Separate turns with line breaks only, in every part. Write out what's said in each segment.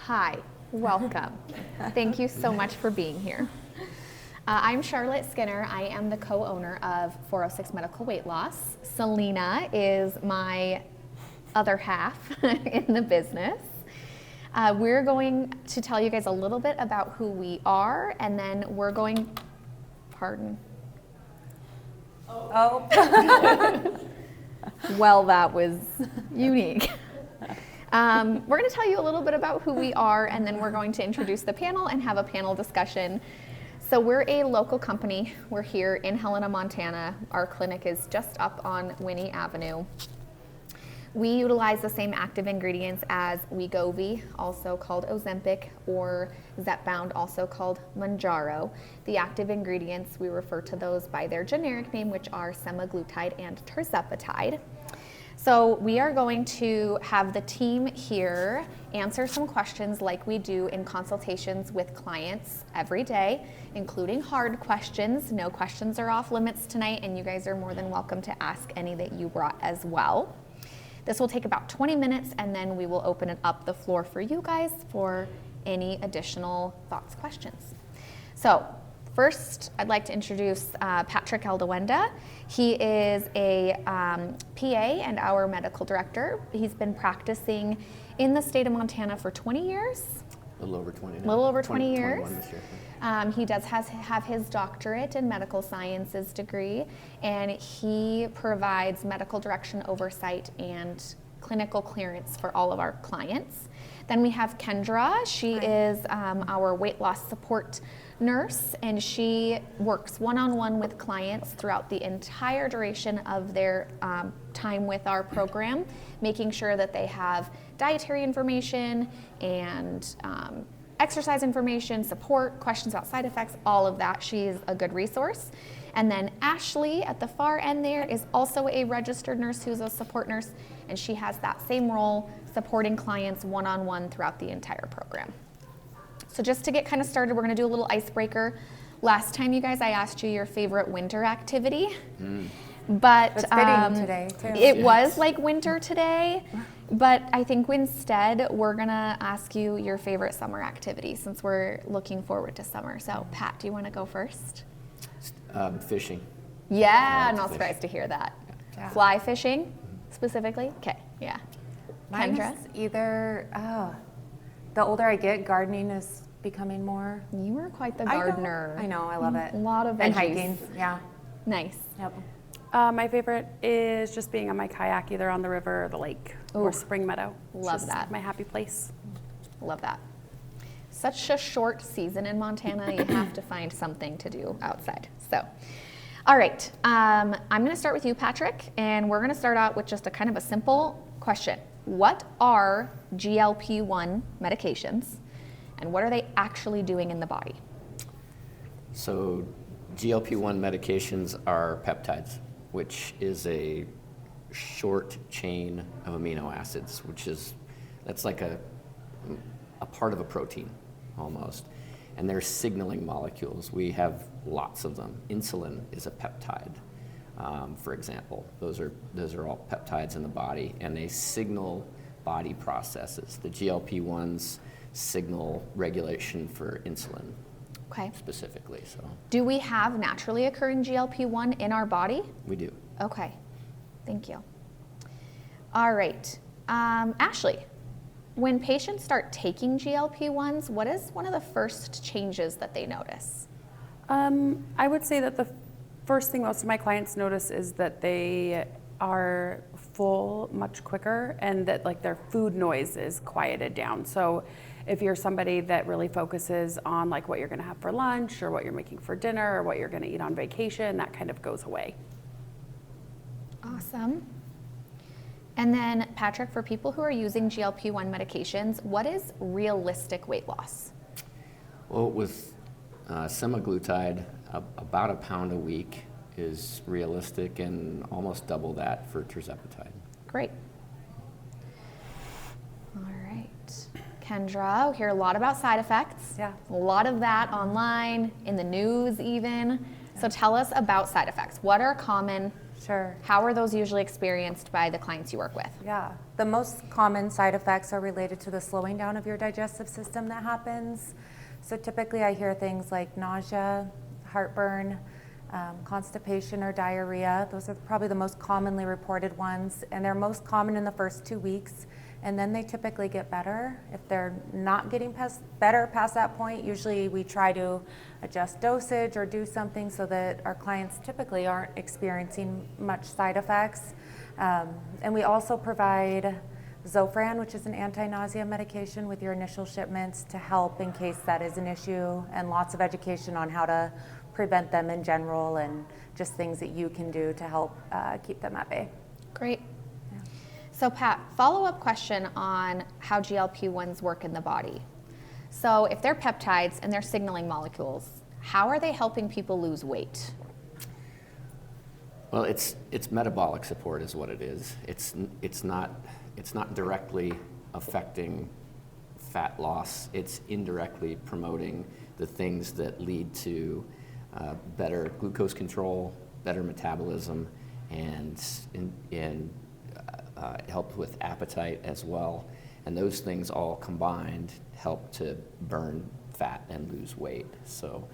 Hi, welcome. Thank you so much for being here. I'm Charlotte Skinner. I am the co-owner of 406 Medical Weight Loss. Selena is my other half in the business. We're going to tell you guys a little bit about who we are, and then we're going, pardon.
Oh.
Well, that was unique. We're going to tell you a little bit about who we are, and then we're going to introduce the panel and have a panel discussion. So we're a local company. We're here in Helena, Montana. Our clinic is just up on Winnie Avenue. We utilize the same active ingredients as Wegovy, also called Ozempic, or Zepbound, also called Mounjaro. The active ingredients, we refer to those by their generic name, which are semaglutide and tirzepatide. So we are going to have the team here answer some questions like we do in consultations with clients every day, including hard questions. No questions are off limits tonight, and you guys are more than welcome to ask any that you brought as well. This will take about 20 minutes, and then we will open it up the floor for you guys for any additional thoughts, questions. So first, I'd like to introduce Patrick Alduenda. He is a PA and our medical director. He's been practicing in the state of Montana for 20 years.
A little over 20 now.
A little over 20 years.
21 this year.
He does have his doctorate in medical sciences degree, and he provides medical direction oversight and clinical clearance for all of our clients. Then we have Kendra. She is our weight loss support nurse, and she works one-on-one with clients throughout the entire duration of their time with our program, making sure that they have dietary information and exercise information, support, questions about side effects, all of that. She's a good resource. And then Ashley at the far end there is also a registered nurse who's a support nurse, and she has that same role, supporting clients one-on-one throughout the entire program. So just to get kind of started, we're going to do a little icebreaker. Last time, you guys, I asked you your favorite winter activity, but
It's fitting today, too.
It was like winter today, but I think instead we're going to ask you your favorite summer activity since we're looking forward to summer. So Pat, do you want to go first?
Fishing.
Yeah,
I like
not
to
surprised to hear that.
Yeah.
Fly fishing, specifically? Okay, yeah.
Mine
Kendra?
is either, the older I get, gardening is becoming more.
You are quite the gardener.
I know, I love it.
A lot of
And
veggies.
hiking, yeah.
Nice.
Yep.
My favorite is just being on my kayak, either on the river or the lake or
Ooh.
spring meadow. It's
Love
just
that.
my happy place.
Love that. Such a short season in Montana, you have to find something to do outside. So, all right, I'm going to start with you, Patrick, and we're going to start out with just a kind of a simple question. What are GLP-1 medications, and what are they actually doing in the body?
So GLP-1 medications are peptides, which is a short chain of amino acids, that's like a part of a protein almost. And they're signaling molecules. We have lots of them. Insulin is a peptide, for example. Those are all peptides in the body, and they signal body processes. The GLP-1s signal regulation for insulin.
Okay.
Specifically, so.
Do we have naturally occurring GLP-1 in our body?
We do.
Okay, thank you. All right, Ashley, when patients start taking GLP-1s, what is one of the first changes that they notice?
I would say that the first thing most of my clients notice is that they are full much quicker, and that like their food noise is quieted down. So if you're somebody that really focuses on like what you're going to have for lunch or what you're making for dinner or what you're going to eat on vacation, that kind of goes away.
Awesome. And then Patrick, for people who are using GLP-1 medications, what is realistic weight loss?
Well, with semaglutide, about a pound a week is realistic, and almost double that for tirzepatide.
Great. All right. Kendra, we hear a lot about side effects.
Yeah.
A lot of that online, in the news even. So tell us about side effects. What are common
Sure.
How are those usually experienced by the clients you work with?
Yeah, the most common side effects are related to the slowing down of your digestive system that happens. So typically I hear things like nausea, heartburn, constipation or diarrhea. Those are probably the most commonly reported ones, and they're most common in the first 2 weeks, and then they typically get better. If they're not getting better past that point, usually we try to adjust dosage or do something so that our clients typically aren't experiencing much side effects. And we also provide Zofran, which is an anti-nausea medication with your initial shipments to help in case that is an issue, and lots of education on how to prevent them in general and just things that you can do to help keep them at bay.
Great. So Pat, follow-up question on how GLP-1s work in the body. So if they're peptides and they're signaling molecules, how are they helping people lose weight?
Well, it's metabolic support is what it is. It's not directly affecting fat loss. It's indirectly promoting the things that lead to better glucose control, better metabolism, and help with appetite as well. And those things all combined help to burn fat and lose weight. So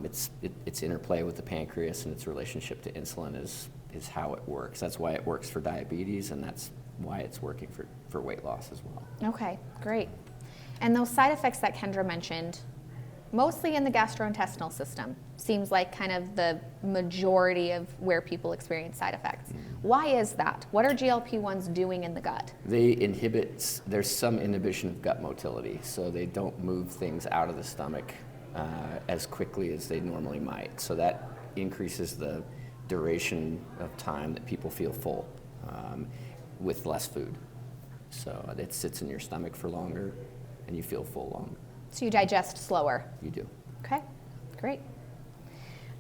its interplay with the pancreas and its relationship to insulin is how it works. That's why it works for diabetes, and that's why it's working for weight loss as well.
Okay, great. And those side effects that Kendra mentioned, mostly in the gastrointestinal system, seems like kind of the majority of where people experience side effects. Why is that? What are GLP-1s doing in the gut?
There's some inhibition of gut motility, so they don't move things out of the stomach as quickly as they normally might. So that increases the duration of time that people feel full with less food. So it sits in your stomach for longer and you feel full longer.
So you digest slower.
You do.
Okay, great.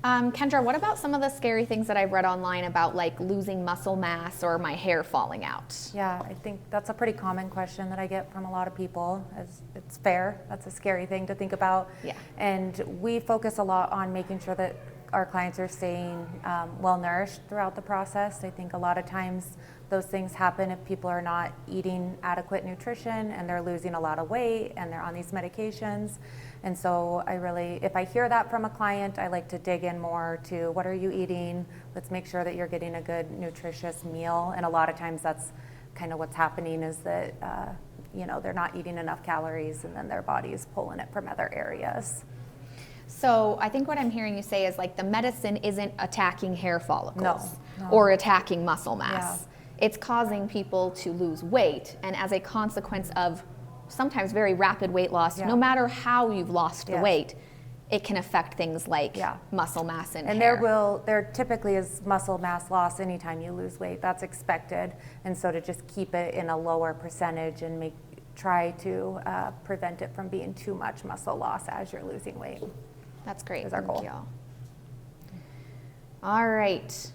Kendra, what about some of the scary things that I've read online about like losing muscle mass or my hair falling out?
Yeah, I think that's a pretty common question that I get from a lot of people. As it's fair, that's a scary thing to think about.
Yeah.
And we focus a lot on making sure that our clients are staying well nourished throughout the process. I think a lot of times those things happen if people are not eating adequate nutrition and they're losing a lot of weight and they're on these medications. And so if I hear that from a client, I like to dig in more to what are you eating? Let's make sure that you're getting a good nutritious meal. And a lot of times that's kind of what's happening is that they're not eating enough calories and then their body is pulling it from other areas.
So I think what I'm hearing you say is like the medicine isn't attacking hair follicles
No.
or attacking muscle mass.
Yeah.
It's causing people to lose weight, and as a consequence of sometimes very rapid weight loss,
Yeah.
no matter how you've lost the
Yes.
weight, it can affect things like
Yeah.
muscle mass and
And
hair.
there typically is muscle mass loss anytime you lose weight. That's expected. And so to just keep it in a lower percentage and try to prevent it from being too much muscle loss as you're losing weight.
That's great.
Is our goal.
Thank you. All right.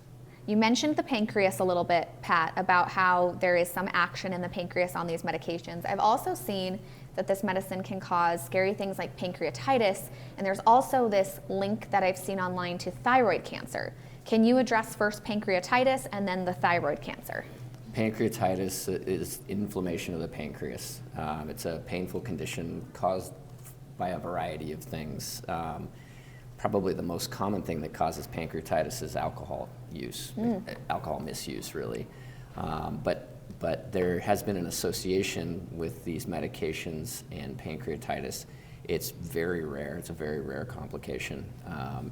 You mentioned the pancreas a little bit, Pat, about how there is some action in the pancreas on these medications. I've also seen that this medicine can cause scary things like pancreatitis, and there's also this link that I've seen online to thyroid cancer. Can you address first pancreatitis and then the thyroid cancer?
Pancreatitis is inflammation of the pancreas. It's a painful condition caused by a variety of things. Probably the most common thing that causes pancreatitis is alcohol use, alcohol misuse, really. But there has been an association with these medications and pancreatitis. It's very rare. It's a very rare complication,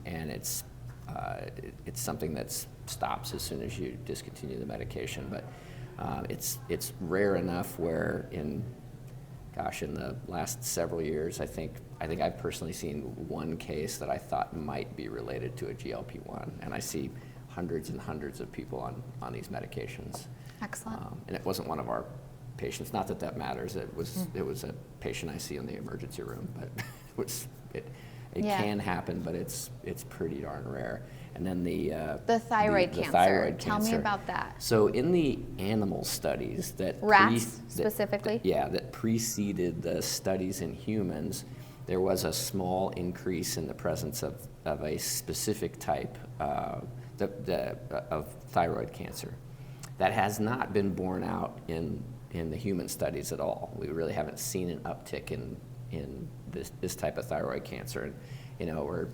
and it's something that stops as soon as you discontinue the medication. But it's rare enough where in the last several years, I think I've personally seen one case that I thought might be related to a GLP-1, and I see hundreds and hundreds of people on these medications.
Excellent.
And it wasn't one of our patients. Not that matters. It was a patient I see in the emergency room, but it
Yeah.
can happen, but it's pretty darn rare. And then the
thyroid
the
cancer.
thyroid
Tell me
cancer.
about that.
So in the animal studies that
Rats specifically?
that preceded the studies in humans, there was a small increase in the presence of a specific type, of thyroid cancer. That has not been borne out in the human studies at all. We really haven't seen an uptick in this type of thyroid cancer. And, you know,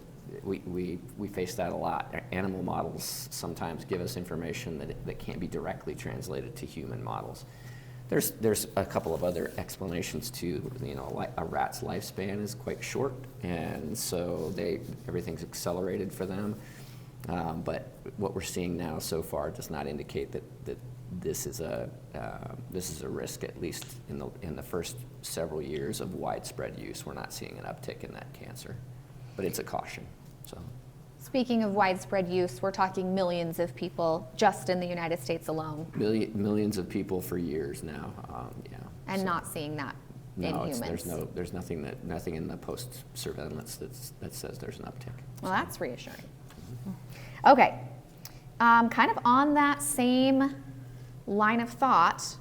we face that a lot. Animal models sometimes give us information that can't be directly translated to human models. There's a couple of other explanations too. You know, a rat's lifespan is quite short, and so everything's accelerated for them. But what we're seeing now so far does not indicate that this is a risk, at least in the first several years of widespread use. We're not seeing an uptick in that cancer, but it's a caution. So.
Speaking of widespread use, we're talking millions of people just in the United States alone.
Millions of people for years now, yeah.
And so, not seeing that in humans.
There's nothing in the post-surveillance that says there's an uptick.
Well, that's reassuring. Mm-hmm. Okay, kind of on that same line of thought,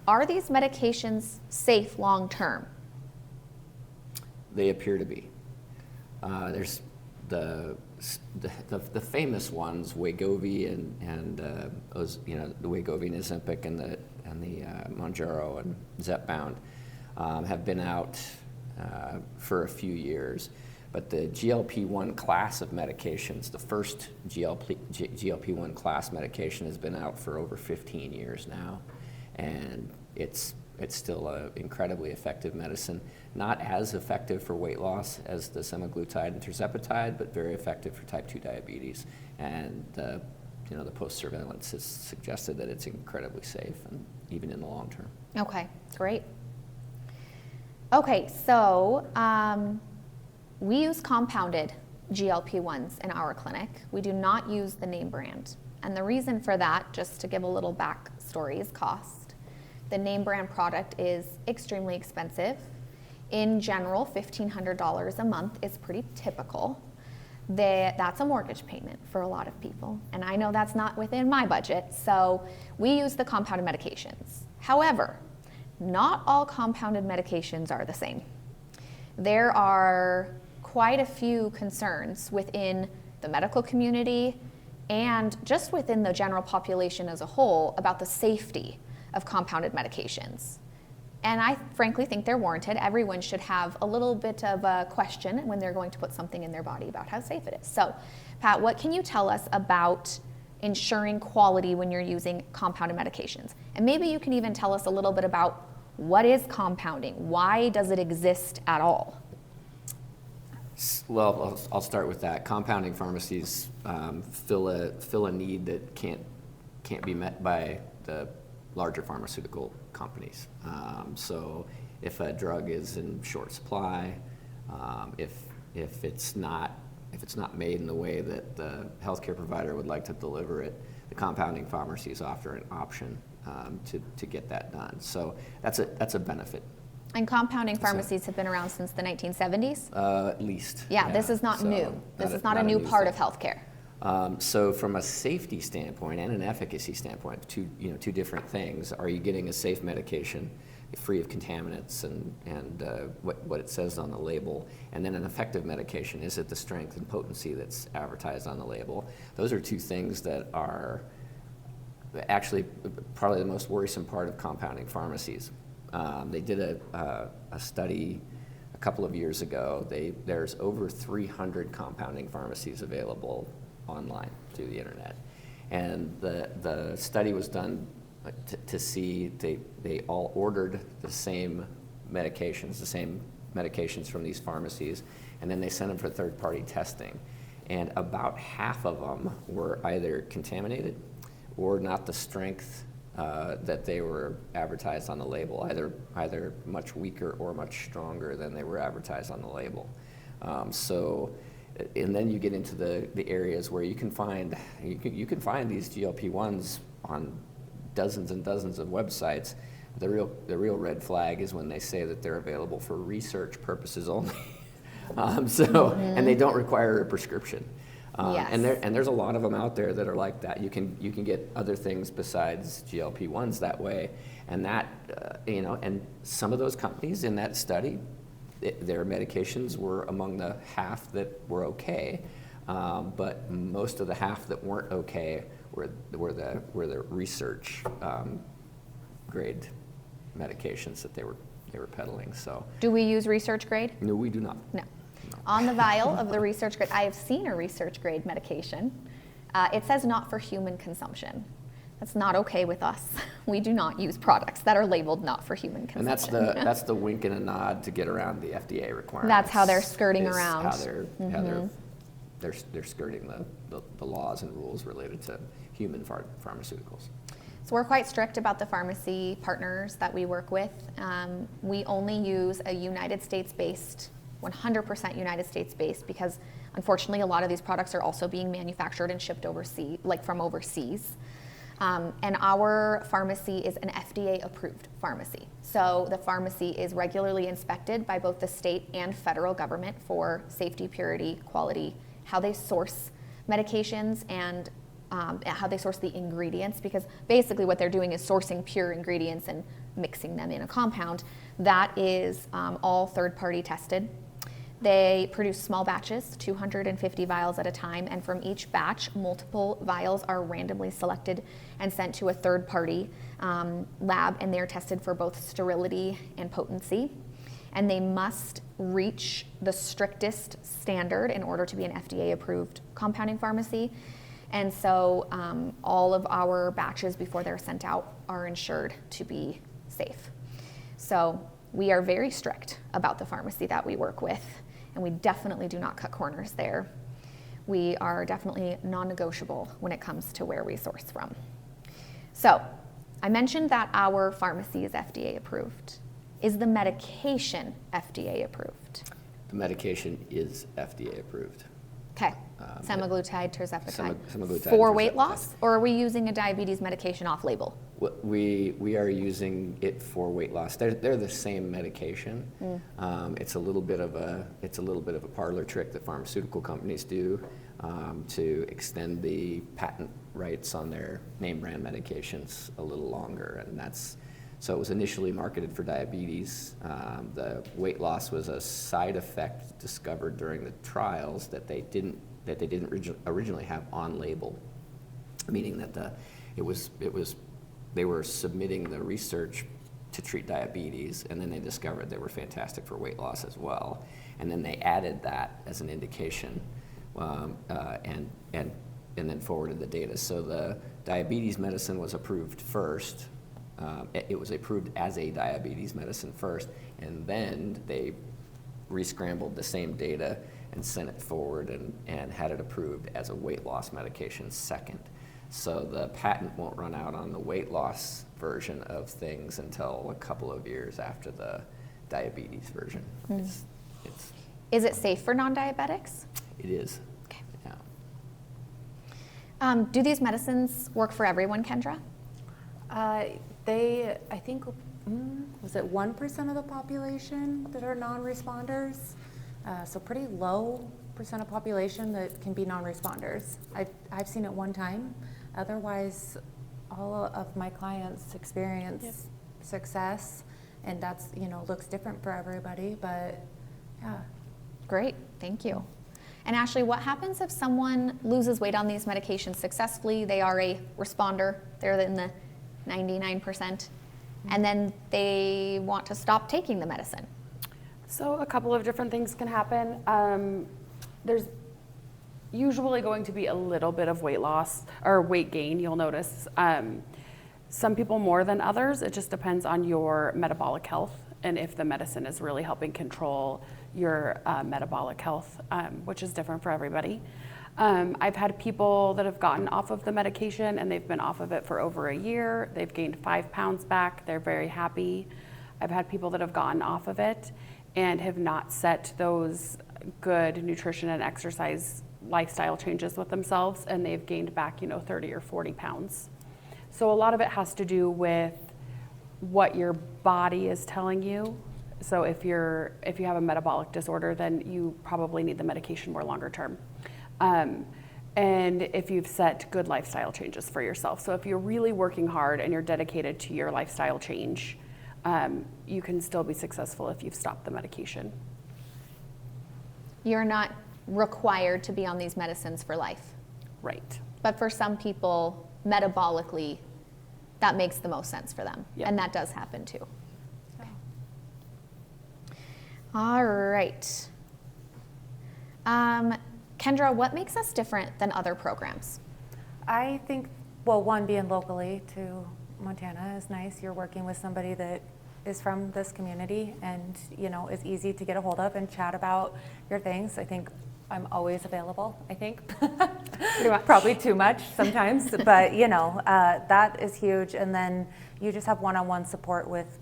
are these medications safe long-term?
They appear to be. There's the famous ones, Wegovy and the Wegovy and Ozempic and the Mounjaro and Zepbound have been out for a few years. But the GLP-1 class of medications, the first GLP-1 class medication, has been out for over 15 years now, and it's still an incredibly effective medicine. Not as effective for weight loss as the semaglutide and tirzepatide, but very effective for type 2 diabetes. And the post-surveillance has suggested that it's incredibly safe, and even in the long term.
Okay, great. Okay, so we use compounded GLP-1s in our clinic. We do not use the name brand. And the reason for that, just to give a little backstory, is cost. The name brand product is extremely expensive. In general, $1,500 a month is pretty typical. That's a mortgage payment for a lot of people. And I know that's not within my budget, so we use the compounded medications. However, not all compounded medications are the same. There are quite a few concerns within the medical community and just within the general population as a whole about the safety of compounded medications. And I frankly think they're warranted. Everyone should have a little bit of a question when they're going to put something in their body about how safe it is. So, Pat, what can you tell us about ensuring quality when you're using compounded medications? And maybe you can even tell us a little bit about what is compounding? Why does it exist at all?
Well, I'll start with that. Compounding pharmacies fill a need that can't be met by the larger pharmaceutical companies. So if a drug is in short supply, if it's not made in the way that the healthcare provider would like to deliver it, the compounding pharmacies offer an option to get that done. So that's a benefit.
And compounding pharmacies have been around since the 1970s?
At least.
Yeah, this is not new. This is not a new part of healthcare.
So from a safety standpoint and an efficacy standpoint, two different things. Are you getting a safe medication free of contaminants and what it says on the label? And then an effective medication, is it the strength and potency that's advertised on the label? Those are two things that are actually probably the most worrisome part of compounding pharmacies. They did a study a couple of years ago. There's over 300 compounding pharmacies available online through the internet, and the study was done to see they all ordered the same medications from these pharmacies, and then they sent them for third-party testing, and about half of them were either contaminated or not the strength that they were advertised on the label, either much weaker or much stronger than they were advertised on the label. And then you get into the areas where you can find these GLP-1s on dozens and dozens of websites. The real red flag is when they say that they're available for research purposes only. And they don't require a prescription.
Yes.
And there's a lot of them out there that are like that. You can get other things besides GLP-1s that way, and that and some of those companies in that study, their medications were among the half that were okay. but most of the half that weren't okay were the research grade medications that they were peddling. So
Do we use research grade?
no, we do not.
No. On the vial of the research grade, I have seen a research grade medication. It says not for human consumption. That's not okay with us. We do not use products that are labeled not for human consumption.
And that's the wink and a nod to get around the FDA requirements.
That's how they're skirting
is
around.
How they're skirting the laws and rules related to human pharmaceuticals.
So we're quite strict about the pharmacy partners that we work with. We only use a United States-based, 100% United States-based, because unfortunately a lot of these products are also being manufactured and shipped overseas, like from overseas. And our pharmacy is an FDA-approved pharmacy. So the pharmacy is regularly inspected by both the state and federal government for safety, purity, quality, how they source medications, and how they source the ingredients, because basically what they're doing is sourcing pure ingredients and mixing them in a compound. That is all third-party tested. They produce small batches, 250 vials at a time, and from each batch, multiple vials are randomly selected and sent to a third-party lab, and they're tested for both sterility and potency. And they must reach the strictest standard in order to be an FDA-approved compounding pharmacy. And so all of our batches before they're sent out are ensured to be safe. So we are very strict about the pharmacy that we work with, and we definitely do not cut corners there. We are definitely non-negotiable when it comes to where we source from. So I mentioned that our pharmacy is FDA approved. Is the medication FDA approved?
The medication is FDA approved.
Okay. Semaglutide, tirzepatide.
Semaglutide,
For
tirzepatide.
weight loss, or are we using a diabetes medication off label?
We are using it for weight loss. They're the same medication. It's a little bit of a parlor trick that pharmaceutical companies do to extend the patent rights on their name brand medications a little longer, and so it was initially marketed for diabetes. The weight loss was a side effect discovered during the trials that they didn't originally have on label, meaning that they were submitting the research to treat diabetes, and then they discovered they were fantastic for weight loss as well, and then they added that as an indication, and then forwarded the data. So the diabetes medicine was approved first. It was approved as a diabetes medicine first, and then they re-scrambled the same data and sent it forward and had it approved as a weight loss medication second. So the patent won't run out on the weight loss version of things until a couple of years after the diabetes version.
Is it safe for non-diabetics?
It is.
Okay.
Yeah.
Do these medicines work for everyone, Kendra?
I think, was it 1% of the population that are non-responders? So pretty low percent of population that can be non-responders. I've seen it one time. Otherwise, all of my clients experience success, and that's, looks different for everybody, but yeah.
Great, thank you. And Ashley, what happens if someone loses weight on these medications successfully? They are a responder, they're in the 99%, and then they want to stop taking the medicine.
So a couple of different things can happen. There's usually going to be a little bit of weight loss or weight gain, you'll notice. Some people more than others. It just depends on your metabolic health and if the medicine is really helping control your metabolic health, which is different for everybody. I've had people that have gotten off of the medication and they've been off of it for over a year. They've gained 5 pounds back. They're very happy. I've had people that have gotten off of it and have not set those good nutrition and exercise lifestyle changes with themselves, and they've gained back 30 or 40 pounds. So a lot of it has to do with what your body is telling you. So if you have a metabolic disorder, then you probably need the medication more longer term. And if you've set good lifestyle changes for yourself. So if you're really working hard and you're dedicated to your lifestyle change, you can still be successful if you've stopped the medication.
You're not required to be on these medicines for life.
Right.
But for some people, metabolically, that makes the most sense for them.
Yep.
And that does happen too. All right. Kendra, what makes us different than other programs?
I think, well, one, being locally to Montana is nice. You're working with somebody that is from this community and, you know, is easy to get a hold of and chat about your things. I think I'm always available, I think. Probably too much sometimes, but, you know, that is huge. And then you just have one-on-one support with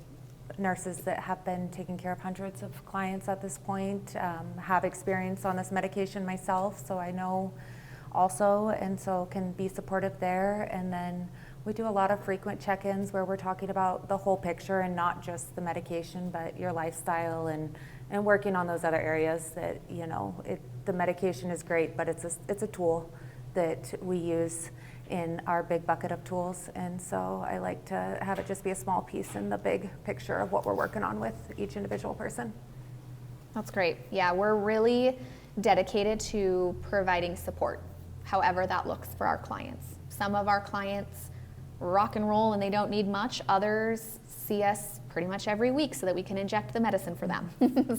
nurses that have been taking care of hundreds of clients at this point, have experience on this medication myself, so I know also, and so can be supportive there. And then we do a lot of frequent check-ins where we're talking about the whole picture and not just the medication, but your lifestyle and working on those other areas that, you know, the medication is great, but it's a tool that we use in our big bucket of tools. And so I like to have it just be a small piece in the big picture of what we're working on with each individual person.
That's great. Yeah, we're really dedicated to providing support, however that looks for our clients. Some of our clients rock and roll and they don't need much. Others see us pretty much every week so that we can inject the medicine for them.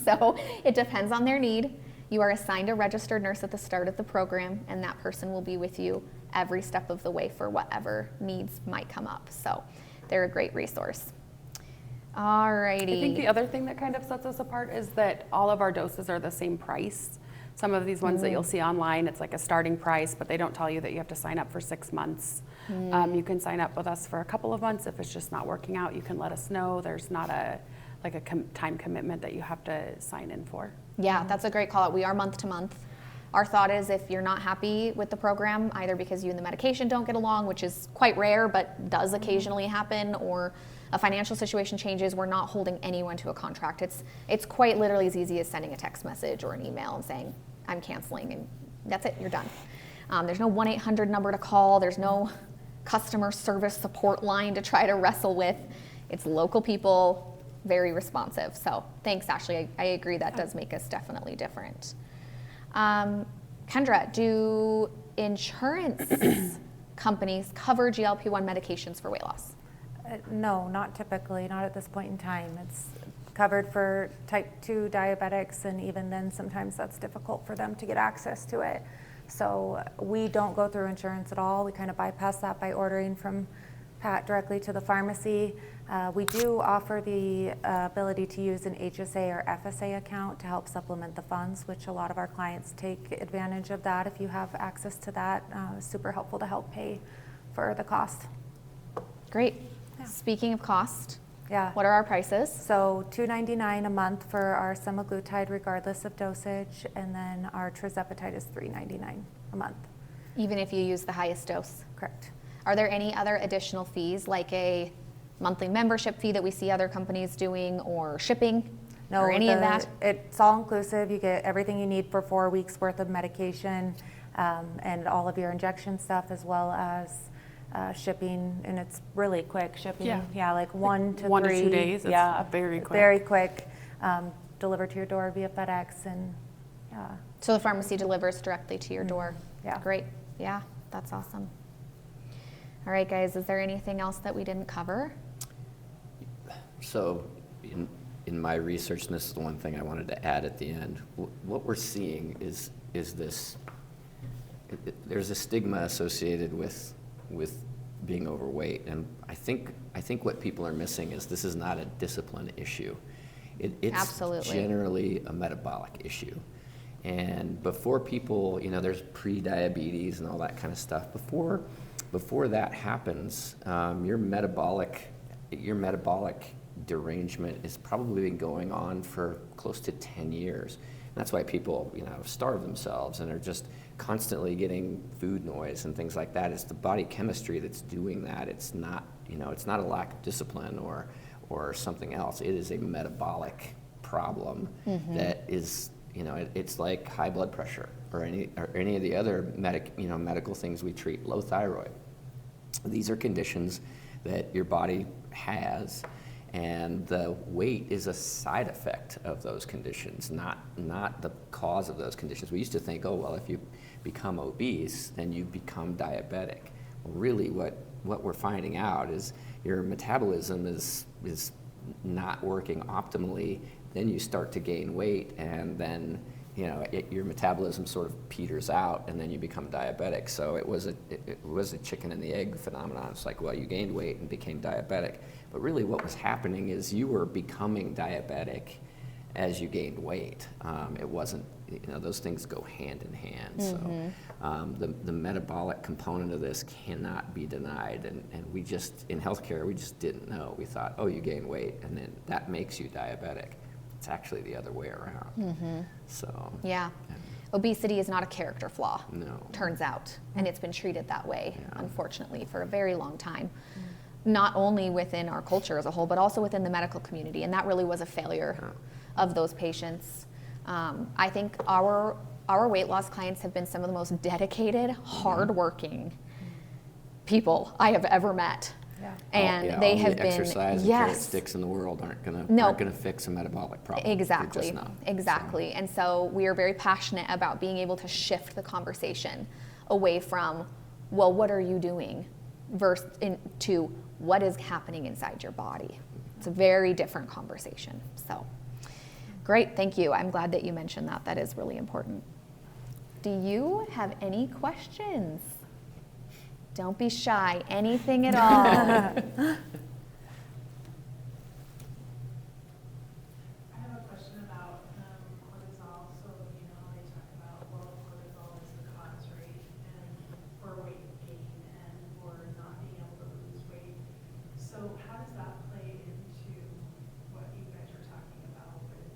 So it depends on their need. You are assigned a registered nurse at the start of the program, and that person will be with you every step of the way for whatever needs might come up. So they're a great resource. Alrighty.
I think the other thing that kind of sets us apart is that all of our doses are the same price. Some of these ones that you'll see online, it's like a starting price, but they don't tell you that you have to sign up for 6 months. You can sign up with us for a couple of months. If it's just not working out, you can let us know. There's not a time commitment that you have to sign in for.
Yeah, that's a great call out. We are month to month. Our thought is if you're not happy with the program, either because you and the medication don't get along, which is quite rare but does occasionally happen, or a financial situation changes, we're not holding anyone to a contract. It's quite literally as easy as sending a text message or an email and saying, I'm canceling, and that's it, you're done. There's no 1-800 number to call. There's no customer service support line to try to wrestle with. It's local people, very responsive. So thanks, Ashley. I agree that does make us definitely different. Kendra, do insurance companies cover GLP-1 medications for weight loss?
No, not typically, not at this point in time. It's covered for type 2 diabetics, and even then sometimes that's difficult for them to get access to it. So we don't go through insurance at all. We kind of bypass that by ordering from Pat directly to the pharmacy. We do offer the ability to use an HSA or FSA account to help supplement the funds, which a lot of our clients take advantage of that. If you have access to that, super helpful to help pay for the cost.
Great.
Yeah.
Speaking of cost,
Yeah.
what are our prices?
So $2.99 a month for our semaglutide regardless of dosage, and then our tirzepatide is $3.99 a month.
Even if you use the highest dose?
Correct.
Are there any other additional fees, like a monthly membership fee that we see other companies doing, or shipping, or any of that?
It's all inclusive. You get everything you need for 4 weeks worth of medication, and all of your injection stuff, as well as shipping, and it's really quick shipping.
Yeah.
Like 1 to 3.
1 to 2 days. It's very quick.
Very quick. Delivered to your door via FedEx, and yeah.
So the pharmacy delivers directly to your door?
Yeah.
Great. Yeah, that's awesome. All right, guys, is there anything else that we didn't cover?
So in my research, and this is the one thing I wanted to add at the end, what we're seeing is this, there's a stigma associated with being overweight, and I think what people are missing is this is not a discipline issue. It's
Absolutely.
generally a metabolic issue. And before people, there's pre-diabetes and all that kind of stuff. Before that happens, your metabolic derangement has probably been going on for close to 10 years. And that's why people, starve themselves and are just constantly getting food noise and things like that. It's the body chemistry that's doing that. It's not, it's not a lack of discipline or something else. It is a metabolic problem that is, it's like high blood pressure or any of the other medical things we treat, low thyroid. These are conditions that your body has, And the weight is a side effect of those conditions, not the cause of those conditions. We used to think, oh, well, if you become obese, then you become diabetic. Well, really what we're finding out is your metabolism is not working optimally. Then you start to gain weight, and then your metabolism sort of peters out, and then you become diabetic. So it was a chicken and the egg phenomenon. It's like, well, you gained weight and became diabetic. But really what was happening is you were becoming diabetic as you gained weight. It wasn't, those things go hand in hand. So the metabolic component of this cannot be denied. And we just, in healthcare, we just didn't know. We thought, oh, you gain weight, and then that makes you diabetic. It's actually the other way around. So
yeah. Obesity is not a character flaw.
No.
Turns out, and it's been treated that way, unfortunately, for a very long time. Not only within our culture as a whole, but also within the medical community, and that really was a failure of those patients. I think our weight loss clients have been some of the most dedicated, hardworking people I have ever met. And they have been
exercise and carrot sticks in the world aren't gonna fix a metabolic problem.
Exactly.
They're just not.
Exactly. And so we are very passionate about being able to shift the conversation away from, well, what are you doing, to what is happening inside your body. It's a very different conversation. So great, thank you. I'm glad that you mentioned that. That is really important. Do you have any questions? Don't be shy, anything at all.
I have a question about cortisol. So, they talk about, well, cortisol is the cause, right? And for weight gain and for not being able to lose weight. So how does that play into what you guys are talking about with,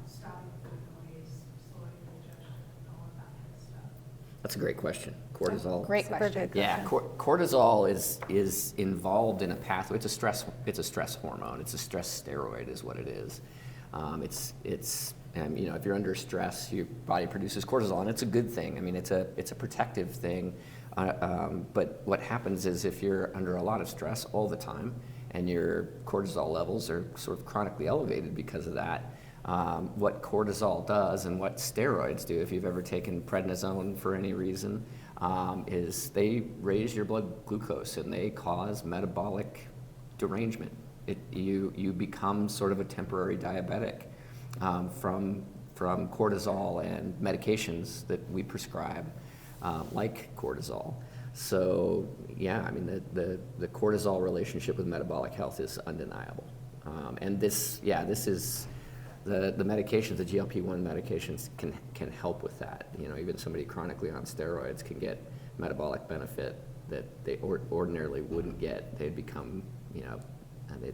stopping food noise, slowing digestion, and all of that kind of stuff?
That's a great question. Cortisol.
Great question.
Yeah, cortisol is involved in a pathway. It's a stress hormone. It's a stress steroid, is what it is. It's if you're under stress, your body produces cortisol, and it's a good thing. I mean, it's a protective thing. But what happens is if you're under a lot of stress all the time, and your cortisol levels are sort of chronically elevated because of that. What cortisol does and what steroids do, if you've ever taken prednisone for any reason, is they raise your blood glucose and they cause metabolic derangement. You become sort of a temporary diabetic from cortisol and medications that we prescribe, like cortisol. So yeah, I mean the cortisol relationship with metabolic health is undeniable, and this is. The medications, the GLP-1 medications can help with that. Even somebody chronically on steroids can get metabolic benefit that they ordinarily wouldn't get. They'd become,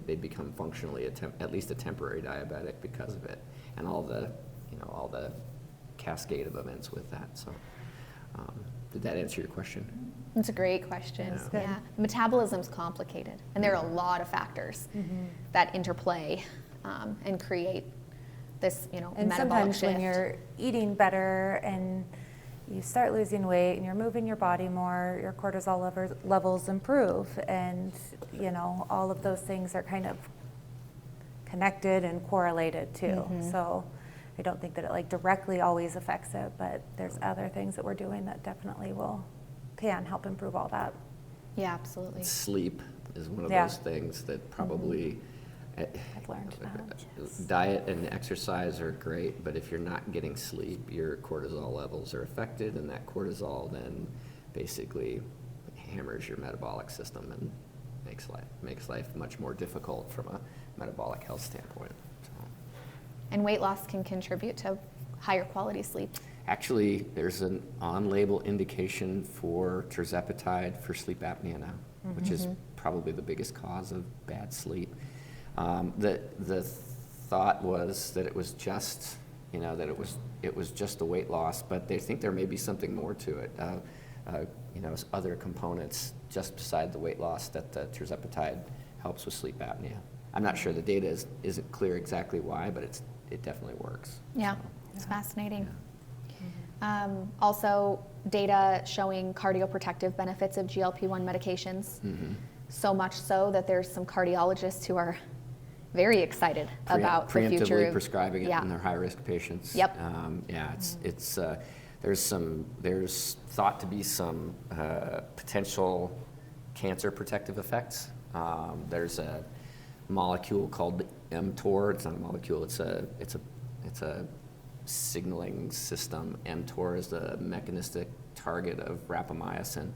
they'd become functionally at least a temporary diabetic because of it, and all the cascade of events with that. So, did that answer your question?
It's a great question. Yeah. Metabolism's complicated, and there are a lot of factors that interplay and create this,
and
metabolic
sometimes
shift.
when you're eating better and you start losing weight and you're moving your body more, your cortisol levels improve, and all of those things are kind of connected and correlated too. So I don't think that it directly always affects it, but there's other things that we're doing that definitely can help improve all that.
Yeah, absolutely.
Sleep is one of those things that probably.
I've learned that.
Diet and exercise are great, but if you're not getting sleep, your cortisol levels are affected, and that cortisol then basically hammers your metabolic system and makes life much more difficult from a metabolic health standpoint. So.
And weight loss can contribute to higher quality sleep.
Actually, there's an on-label indication for tirzepatide for sleep apnea now, which is probably the biggest cause of bad sleep. The thought was that it was just, it was just the weight loss, but they think there may be something more to it. Other components just beside the weight loss that the tirzepatide helps with sleep apnea. I'm not sure the data isn't clear exactly why, but it definitely works.
Yeah, it's fascinating. Yeah. Also, data showing cardioprotective benefits of GLP-1 medications. So much so that there's some cardiologists who are very excited about the future.
Preemptively
of-
prescribing it
yeah.
in their high-risk patients.
Yep.
Yeah, there's thought to be some potential cancer protective effects. There's a molecule called mTOR. It's not a molecule. It's a signaling system. mTOR is the mechanistic target of rapamycin,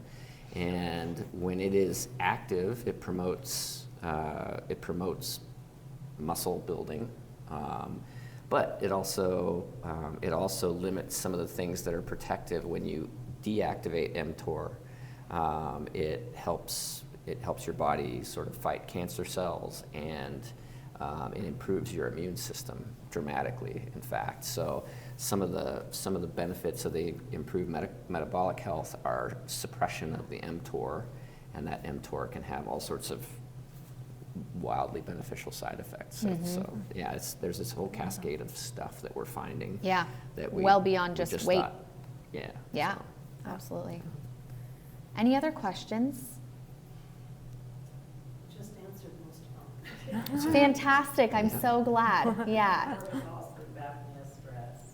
and when it is active, it promotes muscle building, but it also limits some of the things that are protective. When you deactivate mTOR, it helps your body sort of fight cancer cells, and it improves your immune system dramatically, in fact. So some of the benefits of the improved metabolic health are suppression of the mTOR, and that mTOR can have all sorts of wildly beneficial side effects. So yeah, there's this whole cascade of stuff that we're finding.
Yeah,
That
well beyond just weight.
thought, yeah.
Yeah,
so.
absolutely. Any other questions?
Just answered most of them.
Fantastic, I'm so glad. Yeah.
Cortisol, sleep apnea, stress.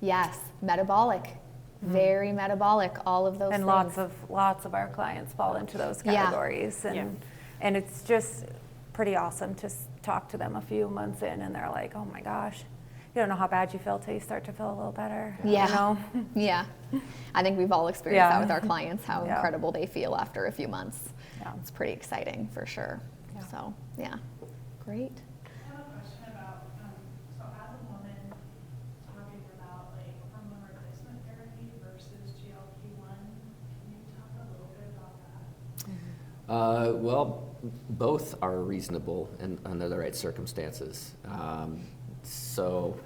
Yes, metabolic, very metabolic, all of those
And
things.
lots of our clients fall into those
Yeah.
categories. And it's just pretty awesome to talk to them a few months in and they're like, oh my gosh, you don't know how bad you feel till you start to feel a little better.
Yeah.
You know?
Yeah, I think we've all experienced that
Yeah.
with our clients, how
Yeah.
incredible they feel after a few months.
Yeah.
It's pretty exciting for sure.
Yeah.
So, yeah, great.
I have a question about, so as a woman talking about like hormone replacement therapy versus GLP-1, can you talk a little bit about that?
Well, both are reasonable under the right circumstances. So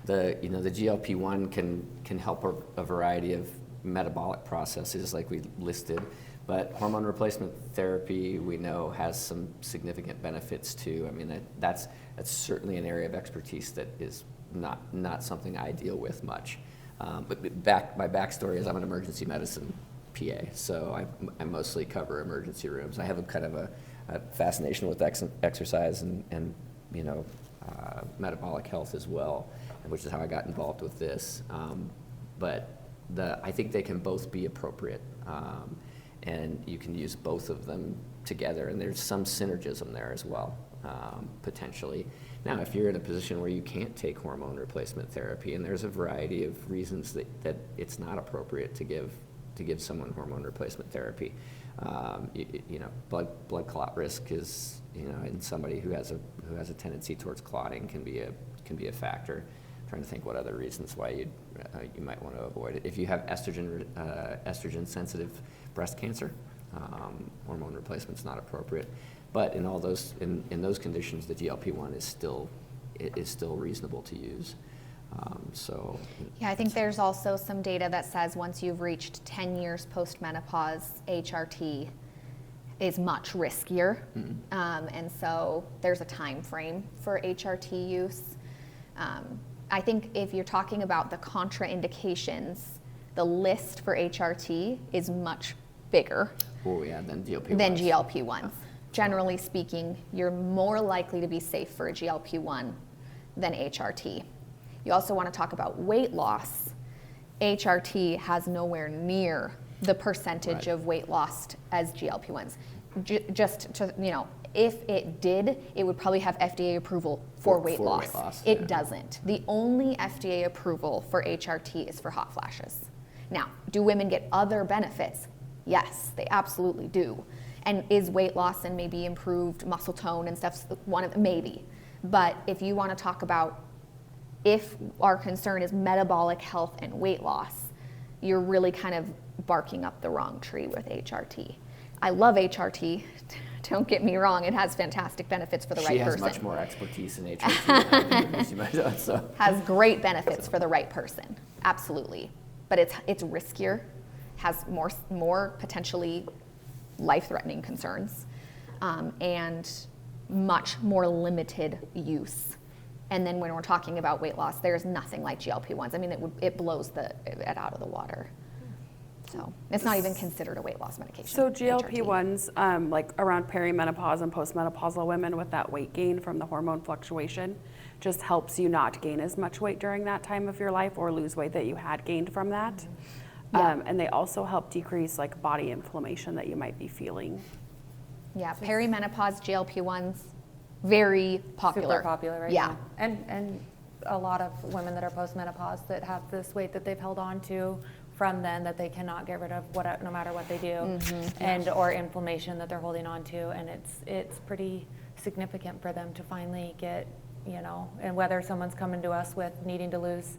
the GLP-1 can help a variety of metabolic processes like we listed, but hormone replacement therapy we know has some significant benefits too. I mean, that's certainly an area of expertise that is not something I deal with much. But my backstory is I'm an emergency medicine PA, so I mostly cover emergency rooms. I have a kind of a fascination with exercise and metabolic health as well, which is how I got involved with this. But I think they can both be appropriate, and you can use both of them together, and there's some synergism there as well, potentially. Now, if you're in a position where you can't take hormone replacement therapy, and there's a variety of reasons that it's not appropriate to give someone hormone replacement therapy. Blood clot risk is, in somebody who has a tendency towards clotting can be a factor. I'm trying to think what other reasons why you might want to avoid it. If you have estrogen sensitive breast cancer, hormone replacement is not appropriate. But in all those in those conditions, the GLP-1 is still reasonable to use.
Yeah, I think there's also some data that says once you've reached 10 years post-menopause, HRT is much riskier. And so there's a time frame for HRT use. I think if you're talking about the contraindications, the list for HRT is much bigger
Oh yeah, than GLP-1s.
than GLP-1s. Generally speaking, you're more likely to be safe for a GLP-1 than HRT. You also want to talk about weight loss. HRT has nowhere near the percentage of weight lost as GLP-1s. Just to, if it did, it would probably have FDA approval for weight loss. It doesn't. The only FDA approval for HRT is for hot flashes. Now, do women get other benefits? Yes, they absolutely do. And is weight loss and maybe improved muscle tone and stuff one of them? Maybe. But if you want to talk about if our concern is metabolic health and weight loss, you're really kind of barking up the wrong tree with HRT. I love HRT. Don't get me wrong, it has fantastic benefits for the right person.
She has much more expertise in HRT than I do, you might know, so.
Has great benefits for the right person, absolutely. But it's riskier, has more potentially life-threatening concerns, and much more limited use. And then when we're talking about weight loss, there's nothing like GLP-1s. I mean, it blows it out of the water. So it's not even considered a weight loss medication.
So
HRT.
GLP-1s, like around perimenopause and postmenopausal women with that weight gain from the hormone fluctuation, just helps you not gain as much weight during that time of your life or lose weight that you had gained from that.
Yeah.
And they also help decrease like body inflammation that you might be feeling.
Yeah, perimenopause, GLP-1s, very popular.
Super popular right
Yeah.
now. And a lot of women that are postmenopause that have this weight that they've held on to from then that they cannot get rid of no matter what they do, and or inflammation that they're holding on to, and it's pretty significant for them to finally get, and whether someone's coming to us with needing to lose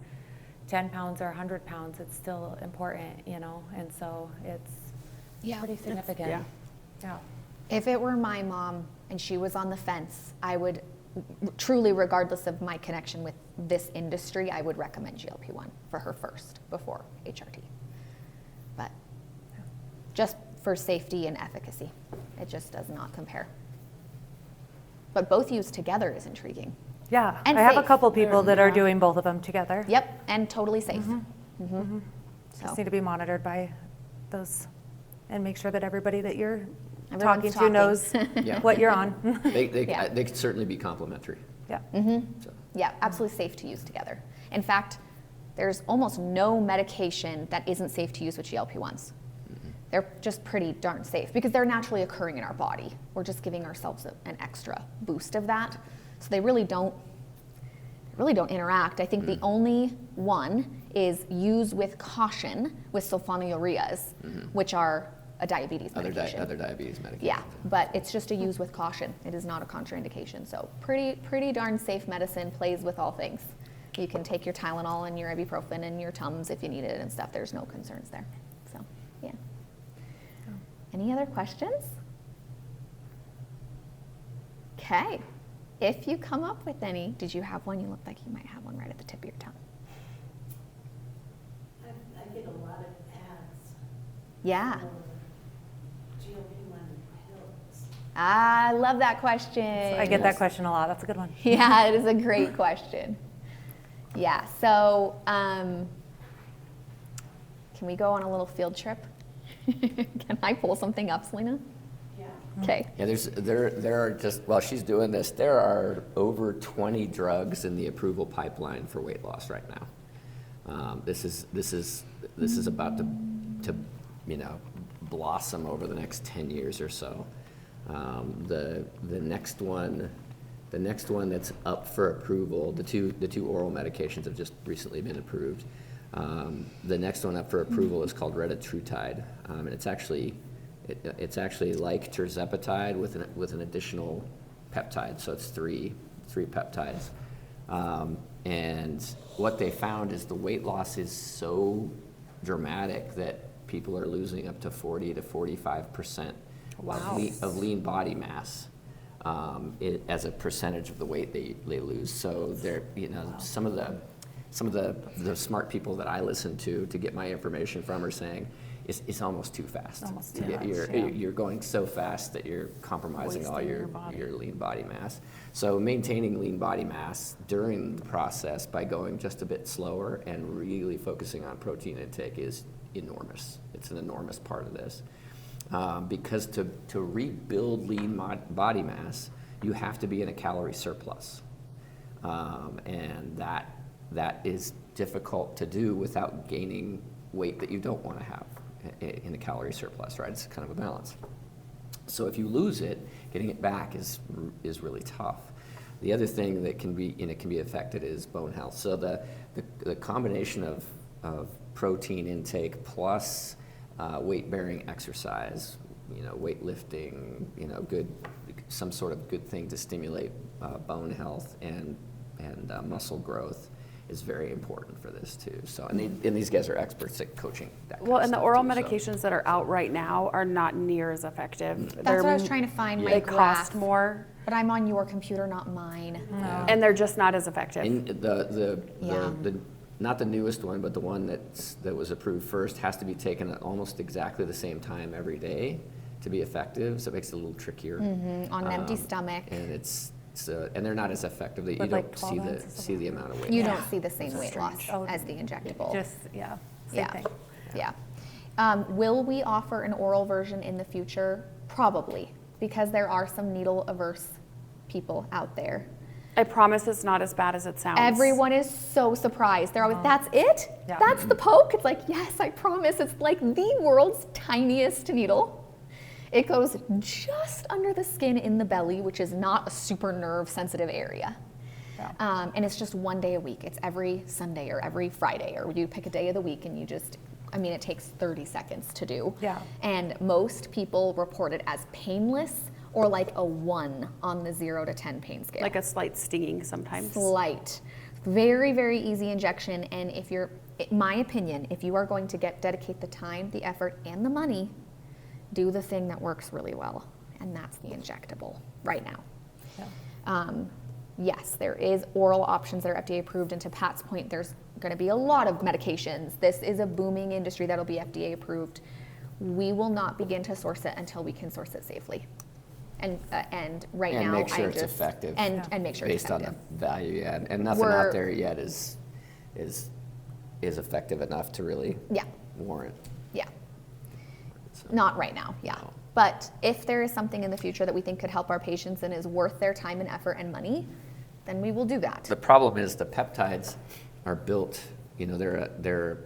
10 pounds or 100 pounds, it's still important, and so it's pretty significant. Yeah.
If it were my mom and she was on the fence, I would truly, regardless of my connection with this industry, I would recommend GLP-1 for her first before HRT. But just for safety and efficacy, it just does not compare. But both used together is intriguing.
Yeah,
And
I have a
safe.
couple people that are doing both of them together.
Yep, and totally safe.
Just need to be monitored by those and make sure that everybody that you're
Everyone's
talking to knows
Yeah.
what you're on.
Yeah.
They could certainly be complementary.
Yeah.
So.
Yeah, absolutely safe to use together. In fact, there's almost no medication that isn't safe to use with GLP-1s. They're just pretty darn safe because they're naturally occurring in our body. We're just giving ourselves an extra boost of that. So they really don't interact. I think the only one is use with caution with sulfonylureas, which are a diabetes medication.
Other diabetes medications.
Yeah, but it's just a use with caution. It is not a contraindication. So pretty darn safe medicine, plays with all things. You can take your Tylenol and your ibuprofen and your Tums if you need it and stuff. There's no concerns there. So, yeah. Any other questions? Okay. If you come up with any, did you have one? You look like you might have one right at the tip of your tongue.
I get a lot of ads
Yeah.
for GLP-1 pills.
I love that question.
I get that question a lot. That's a good one.
Yeah, it is a great question. Yeah, so can we go on a little field trip? Can I pull something up, Selena?
Yeah.
Okay.
Yeah, there are just, while she's doing this, there are over 20 drugs in the approval pipeline for weight loss right now. This is about to blossom over the next 10 years or so. The next one that's up for approval, the two oral medications have just recently been approved. The next one up for approval is called retatrutide, and it's actually like tirzepatide with an additional peptide, so it's three peptides. And what they found is the weight loss is so dramatic that people are losing up to 40 to 45% of lean body mass as a percentage of the weight they lose. So they're, some of the smart people that I listen to get my information from are saying it's almost too fast.
Almost too much,
You're going so fast that you're compromising all
Wasting
your
your body.
lean body mass. So maintaining lean body mass during the process by going just a bit slower and really focusing on protein intake is enormous. It's an enormous part of this. Because to rebuild lean body mass, you have to be in a calorie surplus. And that is difficult to do without gaining weight that you don't want to have in a calorie surplus, right? It's kind of a balance. So if you lose it, getting it back is really tough. The other thing that can be affected is bone health. So the combination of protein intake plus weight-bearing exercise, weightlifting, some sort of good thing to stimulate bone health and muscle growth is very important for this too. So, and these guys are experts at coaching that kind
Well,
of
and the
stuff
oral
too, so.
medications that are out right now are not near as effective.
That's what I was trying to find my
They
graph.
cost more,
But I'm on your computer, not mine.
and they're just not as effective.
And the
Yeah.
not the newest one, but the one that was approved first has to be taken at almost exactly the same time every day to be effective. So it makes it a little trickier.
On an empty stomach.
And and they're not as effective. You
With, like,
don't
12 ounces of
see the amount of weight.
You
loss.
don't see the same weight loss
Oh,
as the injectable.
Just, same
Yeah.
thing.
Yeah. Will we offer an oral version in the future? Probably, because there are some needle averse people out there.
I promise it's not as bad as it sounds.
Everyone is so surprised. They're always, that's it?
Yeah.
That's the poke? It's like, yes, I promise. It's like the world's tiniest needle. It goes just under the skin in the belly, which is not a super nerve sensitive area.
Yeah.
And it's just one day a week. It's every Sunday or every Friday, or you pick a day of the week and you just, I mean, it takes 30 seconds to do.
Yeah.
And most people report it as painless or like a 1 on the 0 to 10 pain scale.
Like a slight stinging sometimes.
Slight. Very, very easy injection. And if you're, in my opinion, if you are going to dedicate the time, the effort, and the money, do the thing that works really well. And that's the injectable right now.
Yeah.
Yes, there is oral options that are FDA approved. And to Pat's point, there's going to be a lot of medications. This is a booming industry that'll be FDA approved. We will not begin to source it until we can source it safely. And right
And
now,
make sure
I
it's
just
effective.
and make sure it's
Based on
effective.
the value add, and nothing
We're-
out there yet is effective enough to really
Yeah.
warrant.
Yeah.
So,
Not right now, yeah.
No.
But if there is something in the future that we think could help our patients and is worth their time and effort and money, then we will do that.
The problem is the peptides are built, they're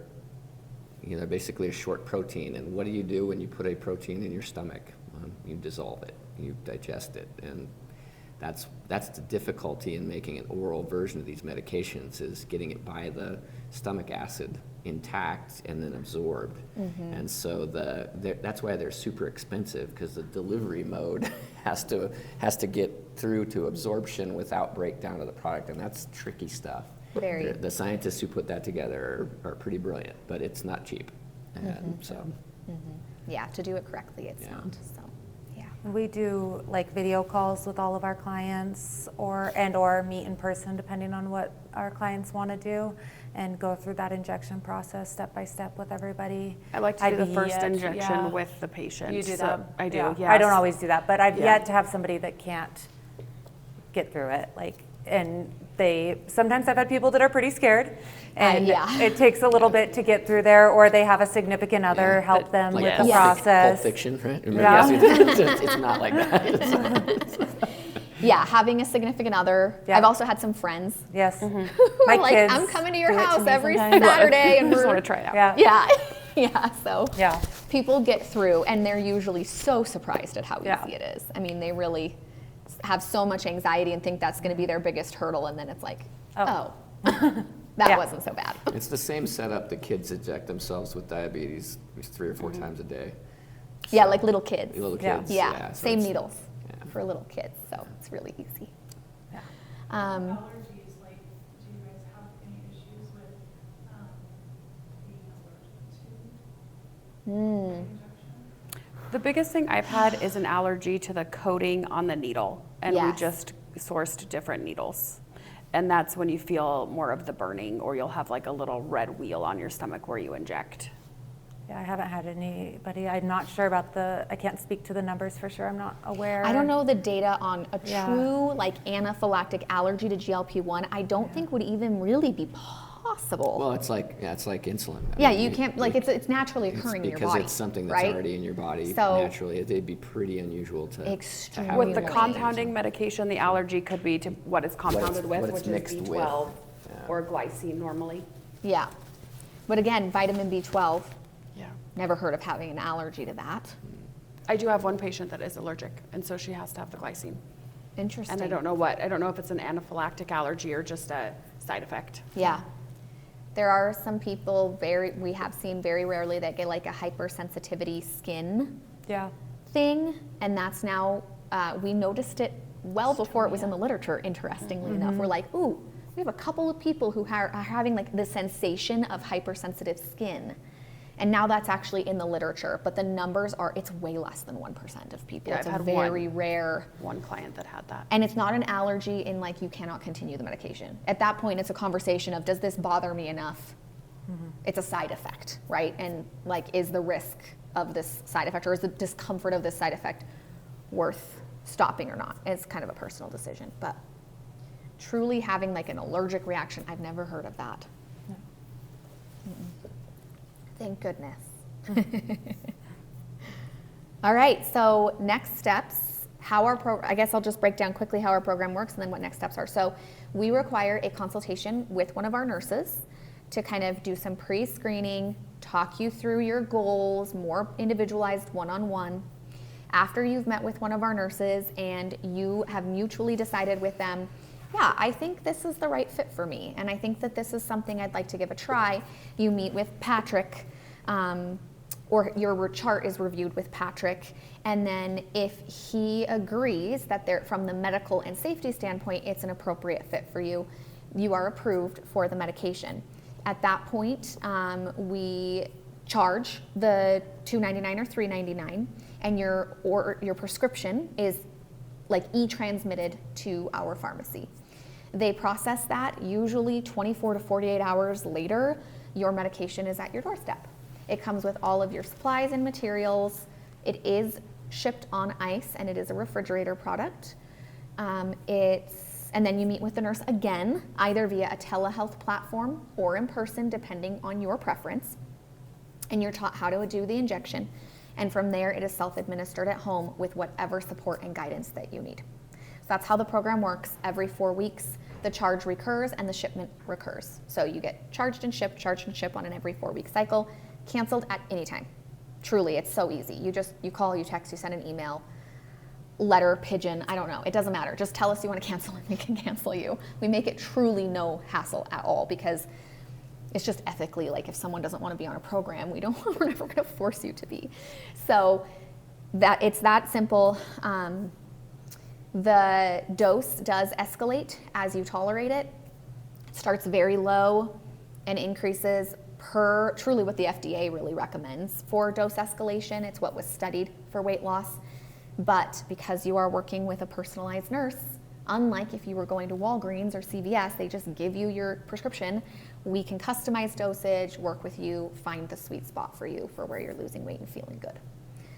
basically a short protein. And what do you do when you put a protein in your stomach? You dissolve it, you digest it, and that's the difficulty in making an oral version of these medications, is getting it by the stomach acid intact and then absorbed. And so that's why they're super expensive, because the delivery mode has to get through to absorption without breakdown of the product, and that's tricky stuff.
Very.
The scientists who put that together are pretty brilliant, but it's not cheap. And so,
Yeah, to do it correctly, it's
Yeah.
not. So, yeah.
We do like video calls with all of our clients, or meet in person, depending on what our clients want to do, and go through that injection process step by step with everybody.
I like to do the
I've
first
yet-
injection
yeah.
with the patient.
You do
So
that?
I do,
Yeah.
yes.
I don't always do that, but I've
Yeah.
yet to have somebody that can't get through it. And sometimes I've had people that are pretty scared, and
yeah.
it takes a little bit to get through there, or they have a significant other
Yeah.
help them
like
with
Pulp
the
Yeah.
process.
Pulp Fiction, right?
Yeah.
It's not like that.
Yeah, having a significant other.
Yeah.
I've also had some friends
Yes.
who
My
are like,
kids
I'm coming to your
do it to
house
me
every
sometimes.
Saturday, and
I just
we're
want to try it out.
Yeah.
yeah, yeah. So
Yeah.
people get through, and they're usually so surprised at how
Yeah.
easy it is. I mean, they really have so much anxiety and think that's going to be their biggest hurdle, and then it's like,
Oh.
that
Yeah.
wasn't so bad.
It's the same setup that kids inject themselves with diabetes 3 or 4 times a day.
Yeah, like little kids.
Little
Yeah.
kids.
Yeah,
so
same
it's-
needles
yeah.
for little kids, so it's really easy.
Yeah.
Allergies, like, do you guys have any issues with being allergic to injection?
The biggest thing I've had is an allergy to the coating on the needle, and we
Yes.
just sourced different needles. And that's when you feel more of the burning, or you'll have like a little red wheel on your stomach where you inject.
Yeah, I haven't had anybody. I'm not sure about I can't speak to the numbers for sure. I'm not aware.
I don't know the data on a
Yeah.
true like anaphylactic allergy to GLP-1. I don't think would even really be possible.
Well, it's like insulin. I
yeah,
mean,
you can't like it's naturally
it's
occurring in your
because
body.
it's something that's
right?
already in your body
So-
naturally. It'd be pretty unusual to
Extremely.
have
With
it
the
in your
compounding
body.
medication, the allergy could be to what it's compounded
what
with,
it's
which
mixed
is
with.
B12
Yeah.
or glycine normally.
Yeah, but again, vitamin B12.
Yeah.
Never heard of having an allergy to that.
I do have one patient that is allergic, and so she has to have the glycine.
Interesting.
And I don't know if it's an anaphylactic allergy or just a side effect.
Yeah. There are some people we have seen very rarely that get like a hypersensitivity skin
Yeah.
thing, and that's now we noticed it well before it was in the literature. Interestingly enough, we're like, ooh, we have a couple of people who are having like the sensation of hypersensitive skin, and now that's actually in the literature. But the numbers it's way less than 1% of people.
Yeah,
It's
I've
a
had
very rare.
One client that had that.
And it's not an allergy in like you cannot continue the medication. At that point, it's a conversation of, does this bother me enough? It's a side effect, right? And like, is the risk of this side effect, or is the discomfort of this side effect worth stopping or not? It's kind of a personal decision, but truly having like an allergic reaction, I've never heard of that. Mm-mm. Thank goodness. All right, so next steps, I guess I'll just break down quickly how our program works and then what next steps are. So we require a consultation with one of our nurses to kind of do some pre-screening, talk you through your goals, more individualized one-on-one. After you've met with one of our nurses and you have mutually decided with them, yeah, I think this is the right fit for me, and I think that this is something I'd like to give a try, you meet with Patrick, or your chart is reviewed with Patrick, and then if he agrees that from the medical and safety standpoint, it's an appropriate fit for you, you are approved for the medication. At that point, we charge the $2.99 or $3.99, and your prescription is like e-transmitted to our pharmacy. They process that. Usually 24 to 48 hours later, your medication is at your doorstep. It comes with all of your supplies and materials. It is shipped on ice, and it is a refrigerator product. And then you meet with the nurse again, either via a telehealth platform or in person, depending on your preference. And you're taught how to do the injection. And from there, it is self-administered at home with whatever support and guidance that you need. So that's how the program works. Every 4 weeks, the charge recurs and the shipment recurs. So you get charged and shipped on an every 4-week cycle, canceled at any time. Truly, it's so easy. You call, you text, you send an email, letter, pigeon, I don't know. It doesn't matter. Just tell us you want to cancel and we can cancel you. We make it truly no hassle at all because it's just ethically, like if someone doesn't want to be on a program, we're never going to force you to be. So it's that simple. The dose does escalate as you tolerate it. It starts very low and increases per truly what the FDA really recommends for dose escalation. It's what was studied for weight loss. But because you are working with a personalized nurse, unlike if you were going to Walgreens or CVS, they just give you your prescription. We can customize dosage, work with you, find the sweet spot for you for where you're losing weight and feeling good.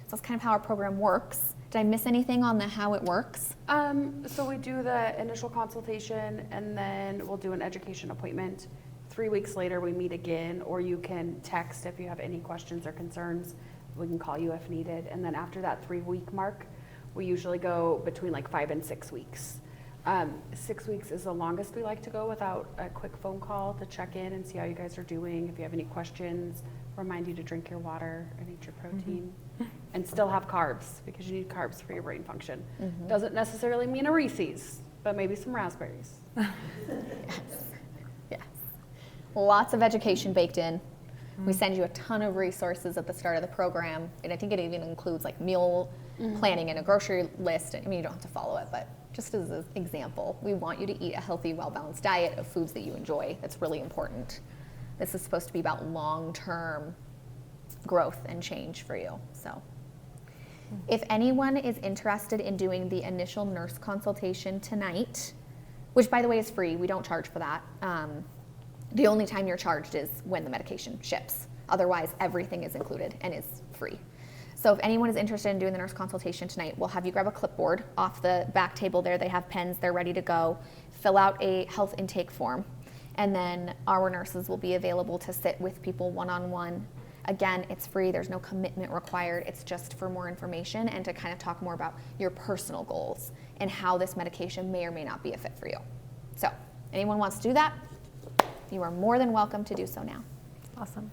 So that's kind of how our program works. Did I miss anything on how it works?
So we do the initial consultation and then we'll do an education appointment. 3 weeks later, we meet again, or you can text if you have any questions or concerns. We can call you if needed. And then after that 3-week mark, we usually go between like 5 and 6 weeks. 6 weeks is the longest we like to go without a quick phone call to check in and see how you guys are doing. If you have any questions, remind you to drink your water and eat your protein. And still have carbs, because you need carbs for your brain function. Doesn't necessarily mean a Reese's, but maybe some raspberries.
Yes. Lots of education baked in. We send you a ton of resources at the start of the program, and I think it even includes like meal planning and a grocery list. I mean, you don't have to follow it, but just as an example, we want you to eat a healthy, well-balanced diet of foods that you enjoy. That's really important. This is supposed to be about long-term growth and change for you. So if anyone is interested in doing the initial nurse consultation tonight, which by the way is free, we don't charge for that. The only time you're charged is when the medication ships. Otherwise, everything is included and is free. So if anyone is interested in doing the nurse consultation tonight, we'll have you grab a clipboard off the back table there. They have pens, they're ready to go. Fill out a health intake form. And then our nurses will be available to sit with people one-on-one. Again, it's free, there's no commitment required. It's just for more information and to kind of talk more about your personal goals and how this medication may or may not be a fit for you. So anyone wants to do that, you are more than welcome to do so now.
Awesome.